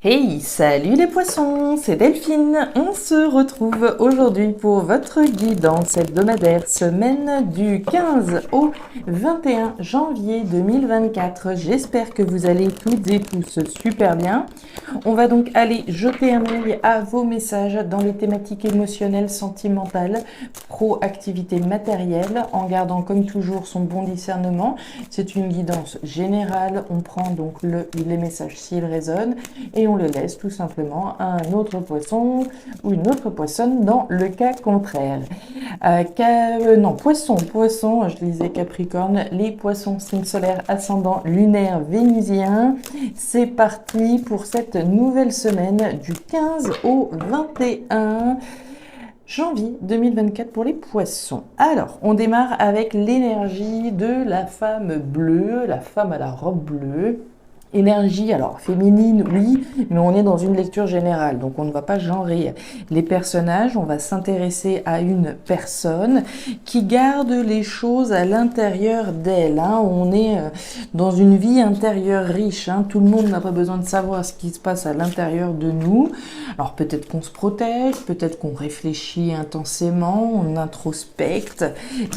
Hey, salut les poissons, c'est Delphine. On se retrouve aujourd'hui pour votre guidance hebdomadaire semaine du 15 au 21 janvier 2024. J'espère que vous allez toutes et tous super bien. On va donc aller jeter un œil à vos messages dans les thématiques émotionnelles, sentimentales, proactivité matérielle, en gardant comme toujours son bon discernement. C'est une guidance générale, on prend donc les messages s'ils résonnent et on le laisse tout simplement à un autre poisson ou une autre poissonne dans le cas contraire. Non, poisson, je disais Capricorne, les poissons, signe solaire, ascendant lunaire, vénusien. C'est parti pour cette nouvelle semaine du 15 au 21 janvier 2024 pour les poissons. Alors, on démarre avec l'énergie de la femme bleue, la femme à la robe bleue. Énergie, alors féminine, oui, mais on est dans une lecture générale, donc on ne va pas genrer les personnages, on va s'intéresser à une personne qui garde les choses à l'intérieur d'elle. On est dans une vie intérieure riche, tout le monde n'a pas besoin de savoir ce qui se passe à l'intérieur de nous. Alors peut-être qu'on se protège, peut-être qu'on réfléchit intensément, on introspecte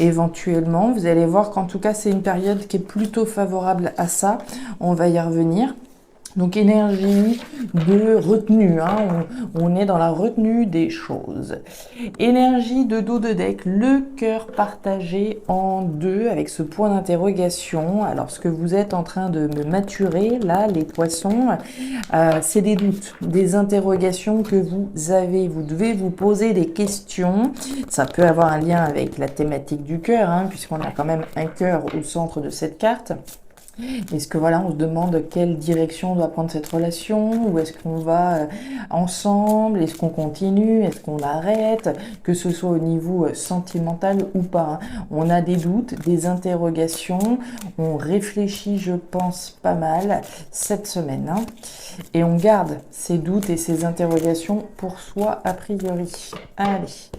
éventuellement. Vous allez voir qu'en tout cas c'est une période qui est plutôt favorable à ça, on va y revenir. Donc énergie de retenue, on est dans la retenue des choses. Énergie de dos de deck, le cœur partagé en deux avec ce point d'interrogation. Alors ce que vous êtes en train de me maturer là, les poissons, c'est des doutes, des interrogations que vous avez. Vous devez vous poser des questions. Ça peut avoir un lien avec la thématique du cœur, puisqu'on a quand même un cœur au centre de cette carte. Est-ce que on se demande quelle direction on doit prendre cette relation, ou est-ce qu'on va ensemble, est-ce qu'on continue, est-ce qu'on arrête, que ce soit au niveau sentimental ou pas. On a des doutes, des interrogations, on réfléchit, je pense, pas mal cette semaine. Et on garde ces doutes et ces interrogations pour soi a priori. Allez,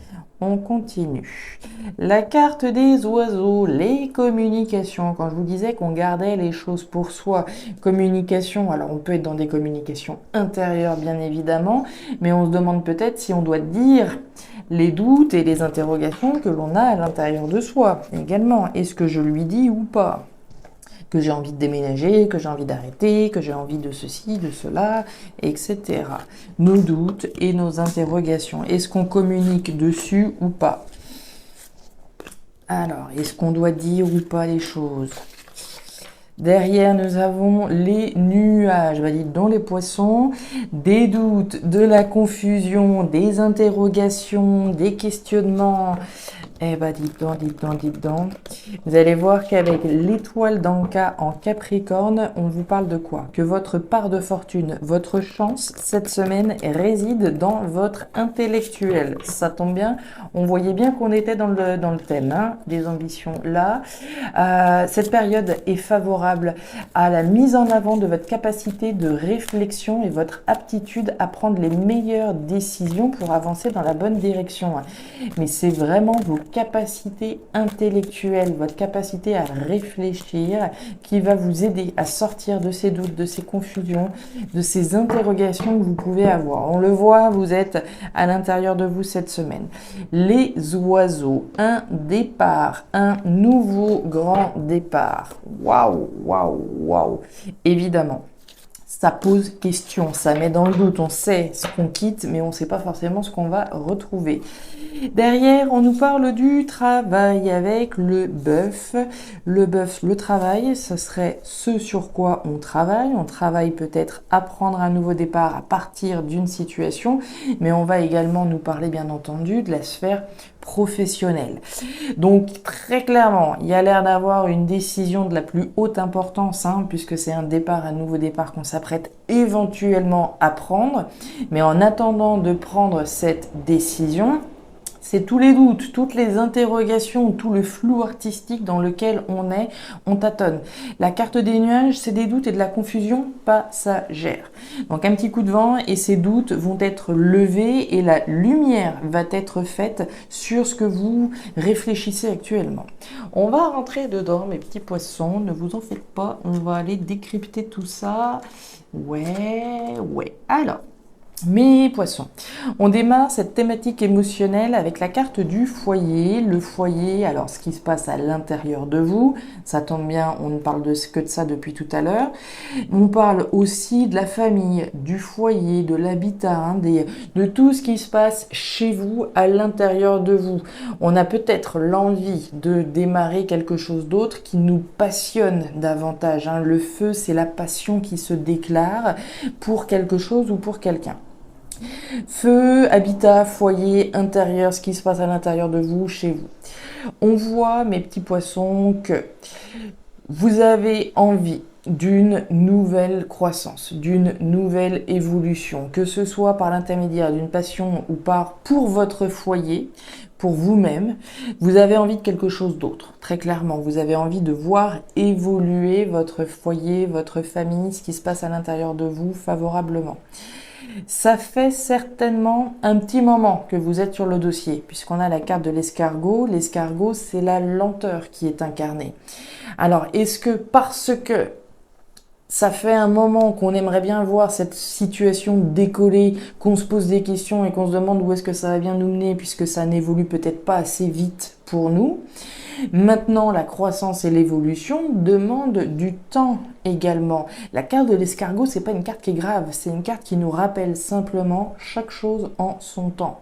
on continue. La carte des oiseaux, les communications. Quand je vous disais qu'on gardait les choses pour soi, communication, alors on peut être dans des communications intérieures bien évidemment, mais on se demande peut-être si on doit dire les doutes et les interrogations que l'on a à l'intérieur de soi également. Est-ce que je lui dis ou pas ? Que j'ai envie de déménager, que j'ai envie d'arrêter, que j'ai envie de ceci, de cela, etc. Nos doutes et nos interrogations. Est-ce qu'on communique dessus ou pas ? Alors, est-ce qu'on doit dire ou pas les choses ? Derrière, nous avons les nuages, dans les poissons, des doutes, de la confusion, des interrogations, des questionnements. Eh ben, dites donc. Vous allez voir qu'avec l'étoile d'Anka en Capricorne, on vous parle de quoi ? Que votre part de fortune, votre chance, cette semaine, réside dans votre intellectuel. Ça tombe bien, on voyait bien qu'on était dans le thème, des ambitions là. Cette période est favorable à la mise en avant de votre capacité de réflexion et votre aptitude à prendre les meilleures décisions pour avancer dans la bonne direction. Mais c'est vraiment vos capacités intellectuelles, votre capacité à réfléchir qui va vous aider à sortir de ces doutes, de ces confusions, de ces interrogations que vous pouvez avoir. On le voit, vous êtes à l'intérieur de vous cette semaine. Les oiseaux, un départ, un nouveau grand départ. Waouh. Évidemment. Ça pose question, ça met dans le doute, on sait ce qu'on quitte, mais on ne sait pas forcément ce qu'on va retrouver. Derrière, on nous parle du travail avec le bœuf. Le bœuf, le travail, ce serait ce sur quoi on travaille. On travaille peut-être à prendre un nouveau départ à partir d'une situation, mais on va également nous parler, bien entendu, de la sphère professionnelle. Donc, très clairement, il y a l'air d'avoir une décision de la plus haute importance, puisque c'est un nouveau départ qu'on s'apprête éventuellement à prendre. Mais en attendant de prendre cette décision, C'est tous les doutes, toutes les interrogations, tout le flou artistique dans lequel on tâtonne. La carte des nuages, c'est des doutes et de la confusion passagère. Donc un petit coup de vent et ces doutes vont être levés et la lumière va être faite sur ce que vous réfléchissez actuellement. On va rentrer dedans, mes petits poissons, ne vous en faites pas, on va aller décrypter tout ça. Ouais. Alors, mes poissons, on démarre cette thématique émotionnelle avec la carte du foyer. Le foyer, alors ce qui se passe à l'intérieur de vous, ça tombe bien, on ne parle que de ça depuis tout à l'heure. On parle aussi de la famille, du foyer, de l'habitat, de tout ce qui se passe chez vous, à l'intérieur de vous. On a peut-être l'envie de démarrer quelque chose d'autre qui nous passionne davantage. Le feu, c'est la passion qui se déclare pour quelque chose ou pour quelqu'un. Feu, habitat, foyer, intérieur, ce qui se passe à l'intérieur de vous, chez vous. On voit, mes petits poissons, que vous avez envie d'une nouvelle croissance, d'une nouvelle évolution, que ce soit par l'intermédiaire d'une passion ou pour votre foyer, pour vous-même, vous avez envie de quelque chose d'autre, très clairement. Vous avez envie de voir évoluer votre foyer, votre famille, ce qui se passe à l'intérieur de vous favorablement. Ça fait certainement un petit moment que vous êtes sur le dossier, puisqu'on a la carte de l'escargot. L'escargot, c'est la lenteur qui est incarnée. Alors, est-ce que parce que ça fait un moment qu'on aimerait bien voir cette situation décoller, qu'on se pose des questions et qu'on se demande où est-ce que ça va bien nous mener, puisque ça n'évolue peut-être pas assez vite pour nous. Maintenant, la croissance et l'évolution demandent du temps également. La carte de l'escargot, c'est pas une carte qui est grave, c'est une carte qui nous rappelle simplement chaque chose en son temps.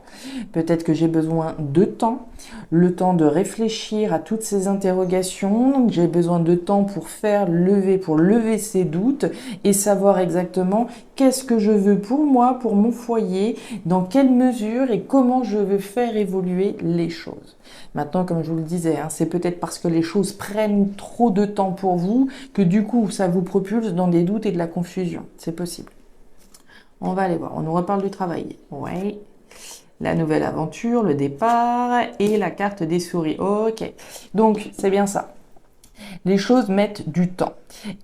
Peut-être que j'ai besoin de temps, le temps de réfléchir à toutes ces interrogations, j'ai besoin de temps pour lever ces doutes et savoir exactement qu'est-ce que je veux pour moi, pour mon foyer, dans quelle mesure et comment je veux faire évoluer les choses. Maintenant, comme je vous le disais, c'est peut-être parce que les choses prennent trop de temps pour vous que du coup, ça vous propulse dans des doutes et de la confusion. C'est possible. On va aller voir. On nous reparle du travail. Ouais. La nouvelle aventure, le départ et la carte des souris. Ok. Donc, c'est bien ça. Les choses mettent du temps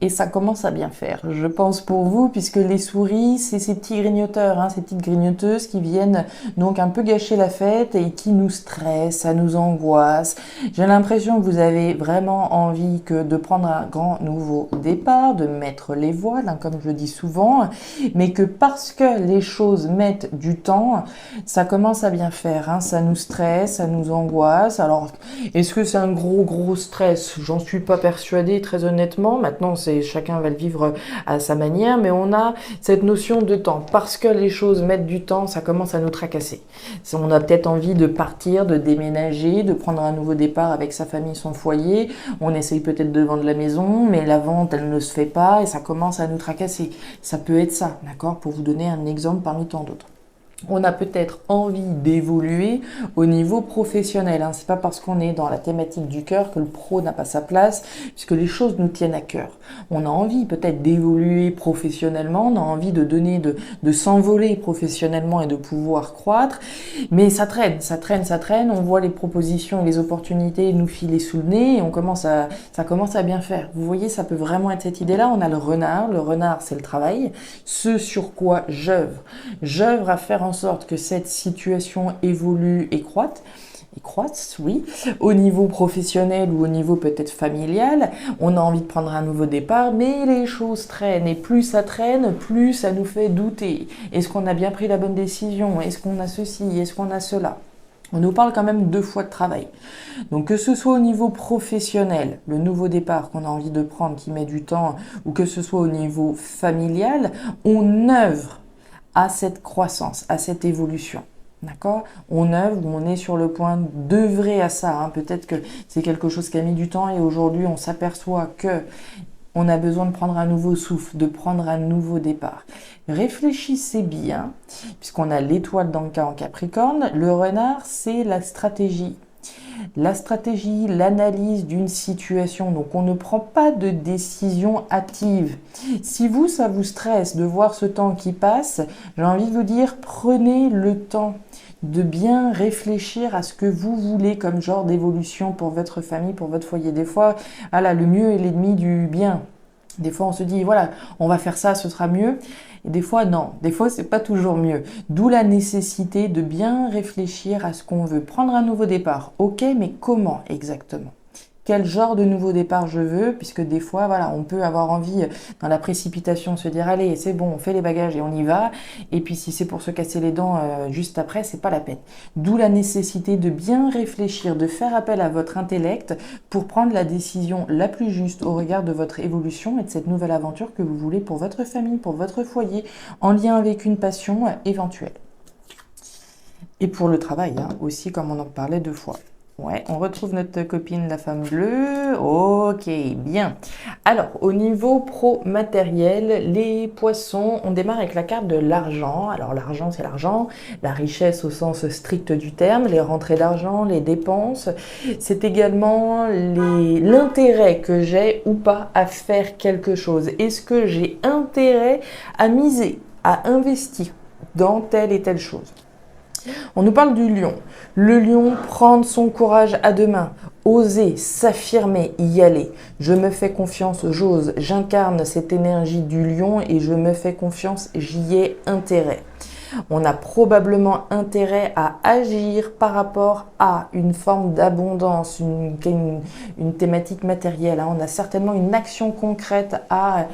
et ça commence à bien faire, je pense, pour vous, puisque les souris, c'est ces petits grignoteurs, ces petites grignoteuses qui viennent donc un peu gâcher la fête et qui nous stressent, ça nous angoisse. J'ai l'impression que vous avez vraiment envie de prendre un grand nouveau départ, de mettre les voiles, comme je dis souvent, mais que parce que les choses mettent du temps, ça commence à bien faire, ça nous stresse, ça nous angoisse. Alors, est-ce que c'est un gros stress? J'en suis pas persuadée, très honnêtement. Maintenant, chacun va le vivre à sa manière, mais on a cette notion de temps. Parce que les choses mettent du temps, ça commence à nous tracasser. On a peut-être envie de partir, de déménager, de prendre un nouveau départ avec sa famille, son foyer. On essaye peut-être de vendre la maison, mais la vente, elle ne se fait pas et ça commence à nous tracasser. Ça peut être ça, d'accord? Pour vous donner un exemple parmi tant d'autres. On a peut-être envie d'évoluer au niveau professionnel. C'est pas parce qu'on est dans la thématique du cœur que le pro n'a pas sa place, puisque les choses nous tiennent à cœur. On a envie peut-être d'évoluer professionnellement, on a envie de donner, de s'envoler professionnellement et de pouvoir croître, mais ça traîne. On voit les propositions et les opportunités nous filer sous le nez et ça commence à bien faire. Vous voyez, ça peut vraiment être cette idée-là. On a le renard. Le renard, c'est le travail. Ce sur quoi j'œuvre. J'œuvre à faire en sorte que cette situation évolue et croître, oui, au niveau professionnel ou au niveau peut-être familial. On a envie de prendre un nouveau départ, mais les choses traînent. Et plus ça traîne, plus ça nous fait douter. Est-ce qu'on a bien pris la bonne décision? Est-ce qu'on a ceci? Est-ce qu'on a cela? On nous parle quand même 2 fois de travail. Donc que ce soit au niveau professionnel, le nouveau départ qu'on a envie de prendre qui met du temps, ou que ce soit au niveau familial, on œuvre à cette croissance, à cette évolution. D'accord? On œuvre, on est sur le point d'œuvrer à ça. Peut-être que c'est quelque chose qui a mis du temps et aujourd'hui on s'aperçoit que on a besoin de prendre un nouveau souffle, de prendre un nouveau départ. Réfléchissez bien, puisqu'on a l'étoile dans le cas en Capricorne. Le renard, c'est la stratégie. La stratégie, l'analyse d'une situation. Donc, on ne prend pas de décision hâtive. Si ça vous stresse de voir ce temps qui passe, j'ai envie de vous dire, prenez le temps. de bien réfléchir à ce que vous voulez comme genre d'évolution pour votre famille, pour votre foyer. Des fois, voilà, le mieux est l'ennemi du bien. Des fois, on se dit, voilà, on va faire ça, ce sera mieux. Et des fois, non. Des fois, c'est pas toujours mieux. D'où la nécessité de bien réfléchir à ce qu'on veut. Prendre un nouveau départ. Ok, mais comment exactement? Quel genre de nouveau départ je veux, puisque des fois, voilà, on peut avoir envie, dans la précipitation, de se dire, allez, c'est bon, on fait les bagages et on y va. Et puis, si c'est pour se casser les dents juste après, c'est pas la peine. D'où la nécessité de bien réfléchir, de faire appel à votre intellect pour prendre la décision la plus juste au regard de votre évolution et de cette nouvelle aventure que vous voulez pour votre famille, pour votre foyer, en lien avec une passion éventuelle. Et pour le travail, hein, aussi, comme on en parlait 2 fois. Ouais, on retrouve notre copine la femme bleue. Ok, bien. Alors, au niveau pro-matériel, les poissons, on démarre avec la carte de l'argent. Alors, l'argent, c'est l'argent, la richesse au sens strict du terme, les rentrées d'argent, les dépenses. C'est également l'intérêt que j'ai ou pas à faire quelque chose. Est-ce que j'ai intérêt à miser, à investir dans telle et telle chose? On nous parle du lion. Le lion, prendre son courage à 2 mains, oser, s'affirmer, y aller. Je me fais confiance, j'ose, j'incarne cette énergie du lion et je me fais confiance, j'y ai intérêt. On a probablement intérêt à agir par rapport à une forme d'abondance, une thématique matérielle. On a certainement une action concrète à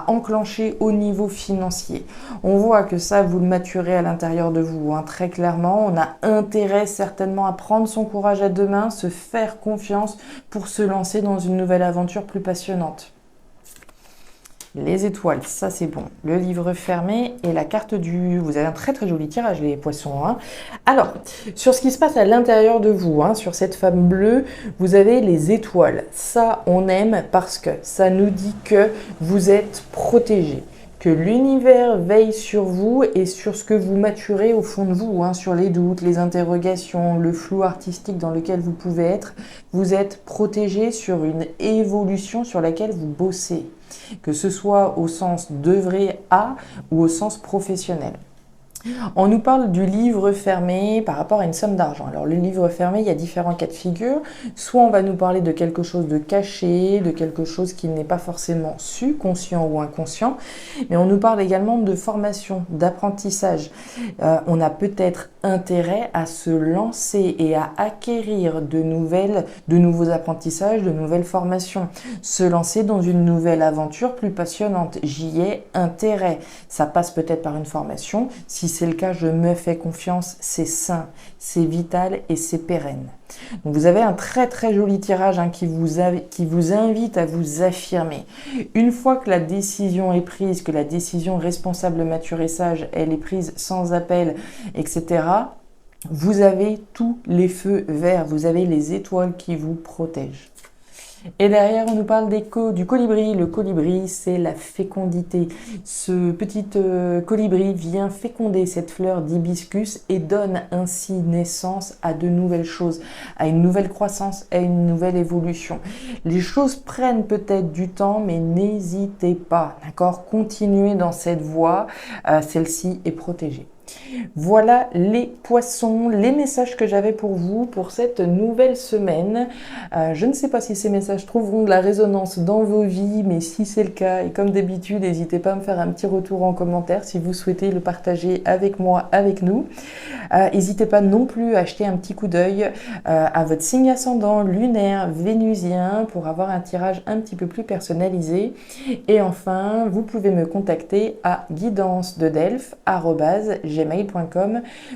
enclencher au niveau financier. On voit que ça, vous le maturez à l'intérieur de vous. Très clairement, on a intérêt certainement à prendre son courage à 2 mains, se faire confiance pour se lancer dans une nouvelle aventure plus passionnante. Les étoiles, ça c'est bon. Le livre fermé et la carte du... Vous avez un très très joli tirage, les poissons. Alors, sur ce qui se passe à l'intérieur de vous, sur cette femme bleue, vous avez les étoiles. Ça, on aime parce que ça nous dit que vous êtes protégé, que l'univers veille sur vous et sur ce que vous maturez au fond de vous, sur les doutes, les interrogations, le flou artistique dans lequel vous pouvez être. Vous êtes protégé sur une évolution sur laquelle vous bossez, que ce soit au sens d'œuvrer à ou au sens professionnel. On nous parle du livre fermé par rapport à une somme d'argent. Alors le livre fermé, il y a différents cas de figure. Soit on va nous parler de quelque chose de caché, de quelque chose qui n'est pas forcément su, conscient ou inconscient, mais on nous parle également de formation, d'apprentissage. On a peut-être intérêt à se lancer et à acquérir de nouveaux apprentissages, de nouvelles formations. Se lancer dans une nouvelle aventure plus passionnante. J'y ai intérêt. Ça passe peut-être par une formation. Si c'est le cas, je me fais confiance, c'est sain, c'est vital et c'est pérenne. Donc vous avez un très très joli tirage qui vous invite à vous affirmer. Une fois que la décision est prise, que la décision responsable, mature et sage, elle est prise sans appel, etc., vous avez tous les feux verts, vous avez les étoiles qui vous protègent. Et derrière, on nous parle du colibri. Le colibri, c'est la fécondité. Ce petit colibri vient féconder cette fleur d'hibiscus et donne ainsi naissance à de nouvelles choses, à une nouvelle croissance, à une nouvelle évolution. Les choses prennent peut-être du temps, mais n'hésitez pas, d'accord? Continuez dans cette voie, celle-ci est protégée. Voilà les poissons, les messages que j'avais pour vous pour cette nouvelle semaine. Je ne sais pas si ces messages trouveront de la résonance dans vos vies, mais si c'est le cas, et comme d'habitude, n'hésitez pas à me faire un petit retour en commentaire si vous souhaitez le partager avec moi, avec nous. N'hésitez pas non plus à jeter un petit coup d'œil à votre signe ascendant lunaire vénusien pour avoir un tirage un petit peu plus personnalisé. Et enfin, vous pouvez me contacter à guidancededelphes@gmail.com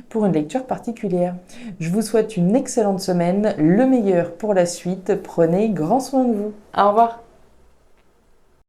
pour une lecture particulière. Je vous souhaite une excellente semaine, le meilleur pour la suite. Prenez grand soin de vous. Au revoir.